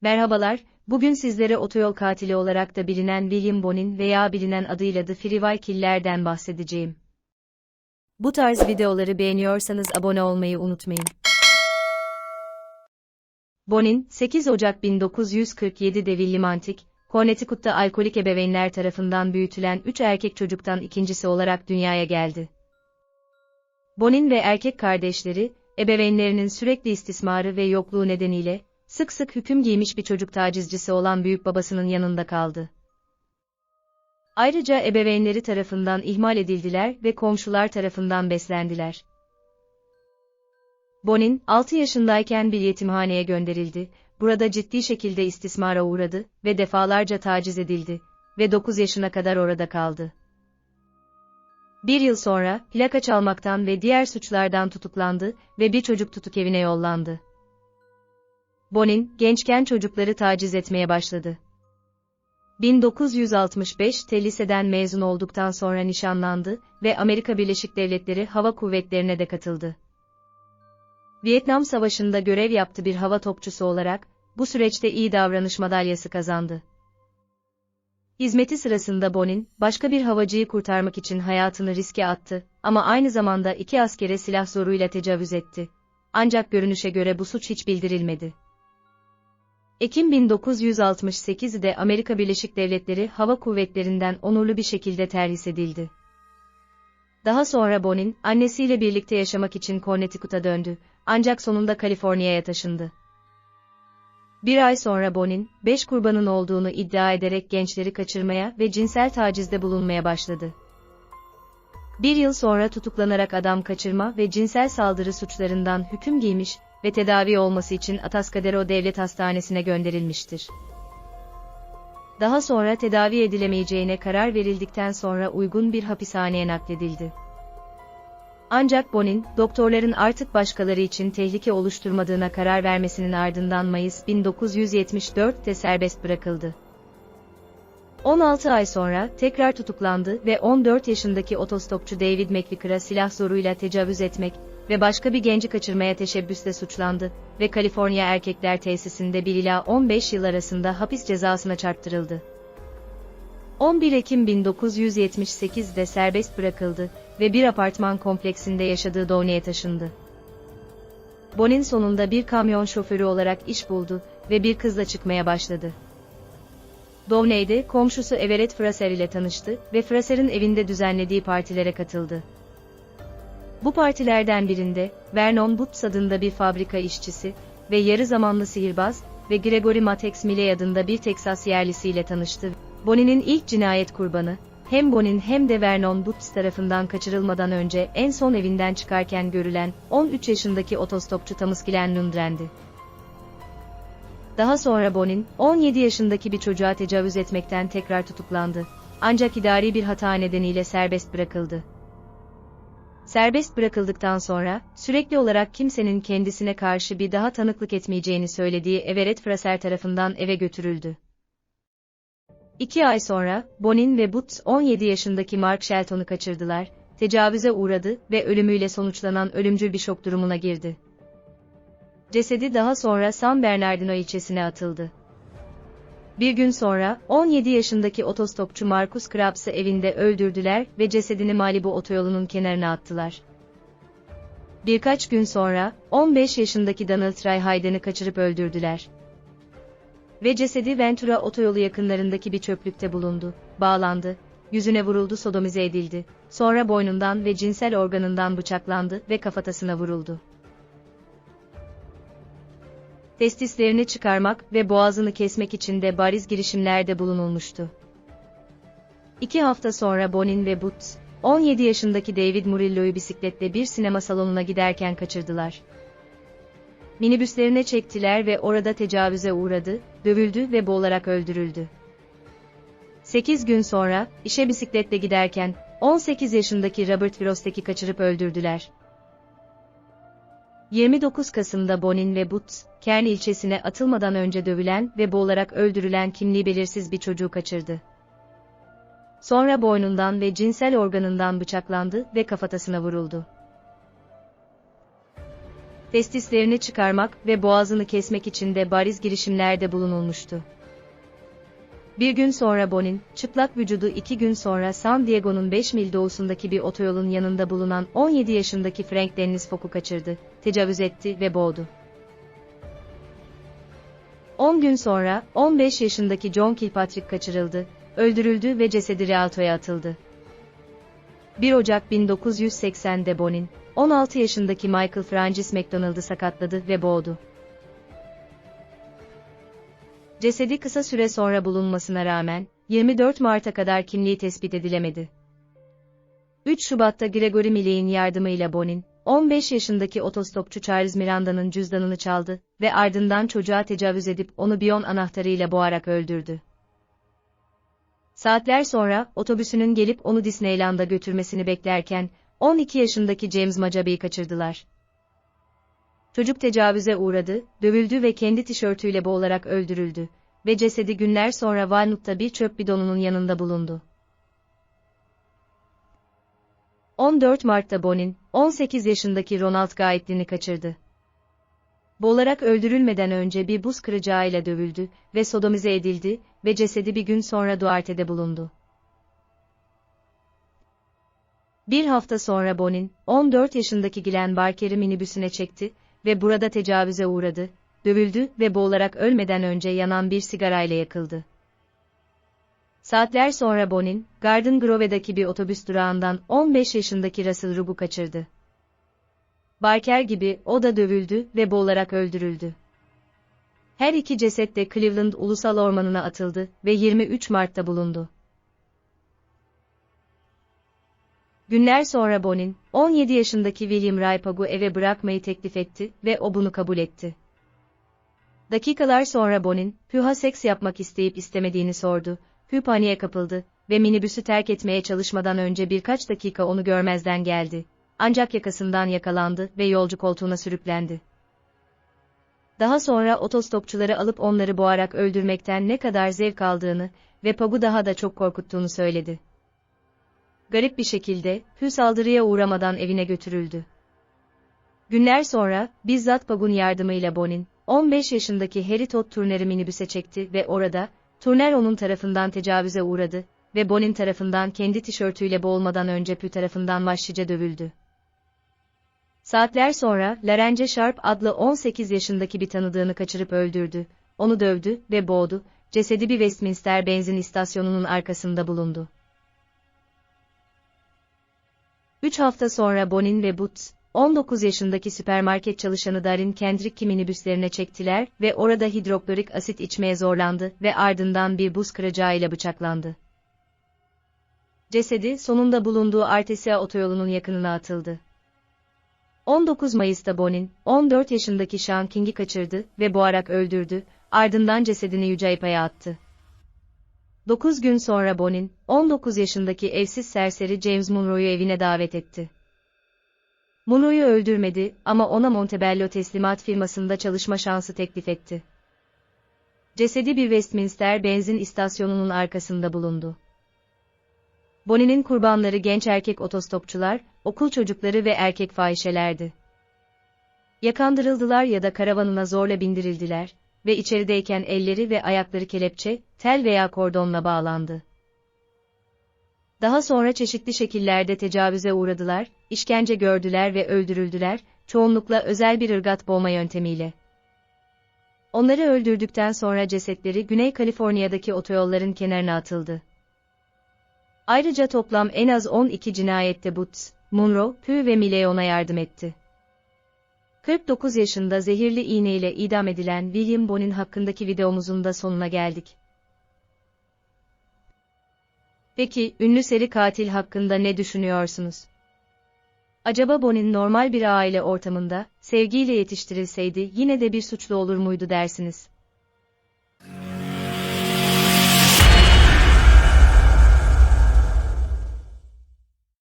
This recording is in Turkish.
Merhabalar, bugün sizlere otoyol katili olarak da bilinen William Bonin veya bilinen adıyla The Freeway Killer'den bahsedeceğim. Bu tarz videoları beğeniyorsanız abone olmayı unutmayın. Bonin, 8 Ocak 1947'de William Antik, Connecticut'ta alkolik ebeveynler tarafından büyütülen 3 erkek çocuktan ikincisi olarak dünyaya geldi. Bonin ve erkek kardeşleri, ebeveynlerinin sürekli istismarı ve yokluğu nedeniyle, sık sık hüküm giymiş bir çocuk tacizcisi olan büyükbabasının yanında kaldı. Ayrıca ebeveynleri tarafından ihmal edildiler ve komşular tarafından beslendiler. Bonin, 6 yaşındayken bir yetimhaneye gönderildi, burada ciddi şekilde istismara uğradı ve defalarca taciz edildi ve 9 yaşına kadar orada kaldı. Bir yıl sonra, plaka çalmaktan ve diğer suçlardan tutuklandı ve bir çocuk tutukevine yollandı. Bonin, gençken çocukları taciz etmeye başladı. 1965'te liseden mezun olduktan sonra nişanlandı ve Amerika Birleşik Devletleri Hava Kuvvetleri'ne de katıldı. Vietnam Savaşı'nda görev yaptı bir hava topçusu olarak, bu süreçte iyi davranış madalyası kazandı. Hizmeti sırasında Bonin, başka bir havacıyı kurtarmak için hayatını riske attı ama aynı zamanda 2 askere silah zoruyla tecavüz etti. Ancak görünüşe göre bu suç hiç bildirilmedi. Ekim 1968'de Amerika Birleşik Devletleri Hava Kuvvetleri'nden onurlu bir şekilde terhis edildi. Daha sonra Bonin, annesiyle birlikte yaşamak için Connecticut'a döndü, ancak sonunda Kaliforniya'ya taşındı. Bir ay sonra Bonin, 5 kurbanın olduğunu iddia ederek gençleri kaçırmaya ve cinsel tacizde bulunmaya başladı. Bir yıl sonra tutuklanarak adam kaçırma ve cinsel saldırı suçlarından hüküm giymiş ve tedavi olması için Atascadero Devlet Hastanesi'ne gönderilmiştir. Daha sonra tedavi edilemeyeceğine karar verildikten sonra uygun bir hapishaneye nakledildi. Ancak Bonin, doktorların artık başkaları için tehlike oluşturmadığına karar vermesinin ardından Mayıs 1974'te serbest bırakıldı. 16 ay sonra tekrar tutuklandı ve 14 yaşındaki otostopçu David McVicker'a silah zoruyla tecavüz etmek ve başka bir genci kaçırmaya teşebbüsle suçlandı ve Kaliforniya Erkekler Tesisinde 1 ila 15 yıl arasında hapis cezasına çarptırıldı. 11 Ekim 1978'de serbest bırakıldı ve bir apartman kompleksinde yaşadığı Downey'e taşındı. Bonin sonunda bir kamyon şoförü olarak iş buldu ve bir kızla çıkmaya başladı. Downey'de komşusu Everett Fraser ile tanıştı ve Fraser'ın evinde düzenlediği partilere katıldı. Bu partilerden birinde, Vernon Butts adında bir fabrika işçisi ve yarı zamanlı sihirbaz ve Gregory Matex Milley adında bir Teksas yerlisiyle tanıştı. Bonin'in ilk cinayet kurbanı, hem Bonin hem de Vernon Butts tarafından kaçırılmadan önce en son evinden çıkarken görülen 13 yaşındaki otostopçu Thomas Glenn Lundgren'di. Daha sonra Bonin, 17 yaşındaki bir çocuğa tecavüz etmekten tekrar tutuklandı. Ancak idari bir hata nedeniyle serbest bırakıldı. Serbest bırakıldıktan sonra, sürekli olarak kimsenin kendisine karşı bir daha tanıklık etmeyeceğini söylediği Everett Fraser tarafından eve götürüldü. 2 ay sonra, Bonin ve Butts 17 yaşındaki Mark Shelton'u kaçırdılar, tecavüze uğradı ve ölümüyle sonuçlanan ölümcül bir şok durumuna girdi. Cesedi daha sonra San Bernardino ilçesine atıldı. Bir gün sonra, 17 yaşındaki otostopçu Marcus Krabs'ı evinde öldürdüler ve cesedini Malibu otoyolunun kenarına attılar. Birkaç gün sonra, 15 yaşındaki Donald Ray Hayden'ı kaçırıp öldürdüler. Ve cesedi Ventura otoyolu yakınlarındaki bir çöplükte bulundu, bağlandı, yüzüne vuruldu, sodomize edildi, sonra boynundan ve cinsel organından bıçaklandı ve kafatasına vuruldu. Testislerini çıkarmak ve boğazını kesmek için de bariz girişimlerde bulunulmuştu. 2 hafta sonra Bonin ve Butts, 17 yaşındaki David Murillo'yu bisikletle bir sinema salonuna giderken kaçırdılar. Minibüslerine çektiler ve orada tecavüze uğradı, dövüldü ve boğularak öldürüldü. 8 gün sonra, işe bisikletle giderken, 18 yaşındaki Robert Frostech'i kaçırıp öldürdüler. 29 Kasım'da Bonin ve Butts, Kern ilçesine atılmadan önce dövülen ve boğularak öldürülen kimliği belirsiz bir çocuğu kaçırdı. Sonra boynundan ve cinsel organından bıçaklandı ve kafatasına vuruldu. Testislerini çıkarmak ve boğazını kesmek için de bariz girişimlerde bulunulmuştu. Bir gün sonra Bonin, çıplak vücudu 2 gün sonra San Diego'nun 5 mil doğusundaki bir otoyolun yanında bulunan 17 yaşındaki Frank Dennis Fog'u kaçırdı, tecavüz etti ve boğdu. 10 gün sonra, 15 yaşındaki John Kilpatrick kaçırıldı, öldürüldü ve cesedi Rialto'ya atıldı. 1 Ocak 1980'de Bonin, 16 yaşındaki Michael Francis McDonald'ı sakatladı ve boğdu. Cesedi kısa süre sonra bulunmasına rağmen, 24 Mart'a kadar kimliği tespit edilemedi. 3 Şubat'ta Gregory Milley'in yardımıyla Bonin, 15 yaşındaki otostopçu Charles Miranda'nın cüzdanını çaldı ve ardından çocuğa tecavüz edip onu biyon anahtarıyla boğarak öldürdü. Saatler sonra, otobüsünün gelip onu Disneyland'a götürmesini beklerken, 12 yaşındaki James Majabe'yi kaçırdılar. Çocuk tecavüze uğradı, dövüldü ve kendi tişörtüyle boğularak öldürüldü ve cesedi günler sonra Walnut'ta bir çöp bidonunun yanında bulundu. 14 Mart'ta Bonin, 18 yaşındaki Ronald Gaetlin'i kaçırdı. Boğularak öldürülmeden önce bir buz kıracağıyla dövüldü ve sodomize edildi ve cesedi bir gün sonra Duarte'de bulundu. Bir hafta sonra Bonin, 14 yaşındaki Glenn Barker'i minibüsüne çekti ve burada tecavüze uğradı, dövüldü ve boğularak ölmeden önce yanan bir sigarayla yakıldı. Saatler sonra Bonin, Garden Grove'daki bir otobüs durağından 15 yaşındaki Russell Rubb'u kaçırdı. Barker gibi o da dövüldü ve boğularak öldürüldü. Her iki ceset de Cleveland Ulusal Ormanı'na atıldı ve 23 Mart'ta bulundu. Günler sonra Bonin, 17 yaşındaki William Ray Pug'u eve bırakmayı teklif etti ve o bunu kabul etti. Dakikalar sonra Bonin, Pugh'a seks yapmak isteyip istemediğini sordu, Pugh paniğe kapıldı ve minibüsü terk etmeye çalışmadan önce birkaç dakika onu görmezden geldi. Ancak yakasından yakalandı ve yolcu koltuğuna sürüklendi. Daha sonra otostopçuları alıp onları boğarak öldürmekten ne kadar zevk aldığını ve Pug'u daha da çok korkuttuğunu söyledi. Garip bir şekilde, Pugh saldırıya uğramadan evine götürüldü. Günler sonra, bizzat Pug'un yardımıyla Bonin, 15 yaşındaki Harry Todd Turner'ı minibüse çekti ve orada, Turner onun tarafından tecavüze uğradı ve Bonin tarafından kendi tişörtüyle boğulmadan önce Pugh tarafından vahşice dövüldü. Saatler sonra, Larence Sharp adlı 18 yaşındaki bir tanıdığını kaçırıp öldürdü, onu dövdü ve boğdu, cesedi bir Westminster benzin istasyonunun arkasında bulundu. 3 hafta sonra Bonin ve Boots, 19 yaşındaki süpermarket çalışanı Darin Kendrick'i minibüslerine çektiler ve orada hidroklorik asit içmeye zorlandı ve ardından bir buz kıracağıyla bıçaklandı. Cesedi sonunda bulunduğu Artesia otoyolunun yakınına atıldı. 19 Mayıs'ta Bonin, 14 yaşındaki Sean King'i kaçırdı ve boğarak öldürdü, ardından cesedini Yüce Aypa'ya attı. 9 gün sonra Bonin, 19 yaşındaki evsiz serseri James Monroe'yu evine davet etti. Monroe'yu öldürmedi ama ona Montebello teslimat firmasında çalışma şansı teklif etti. Cesedi bir Westminster benzin istasyonunun arkasında bulundu. Bonin'in kurbanları genç erkek otostopçular, okul çocukları ve erkek fahişelerdi. Yakandırıldılar ya da karavanına zorla bindirildiler ve içerideyken elleri ve ayakları kelepçe, tel veya kordonla bağlandı. Daha sonra çeşitli şekillerde tecavüze uğradılar, işkence gördüler ve öldürüldüler, çoğunlukla özel bir ırgat boğma yöntemiyle. Onları öldürdükten sonra cesetleri Güney Kaliforniya'daki otoyolların kenarına atıldı. Ayrıca toplam en az 12 cinayette Boots, Monroe, Pugh ve Milley ona yardım etti. 49 yaşında zehirli iğneyle idam edilen William Bonin hakkındaki videomuzun da sonuna geldik. Peki, ünlü seri katil hakkında ne düşünüyorsunuz? Acaba Bonin normal bir aile ortamında, sevgiyle yetiştirilseydi yine de bir suçlu olur muydu dersiniz?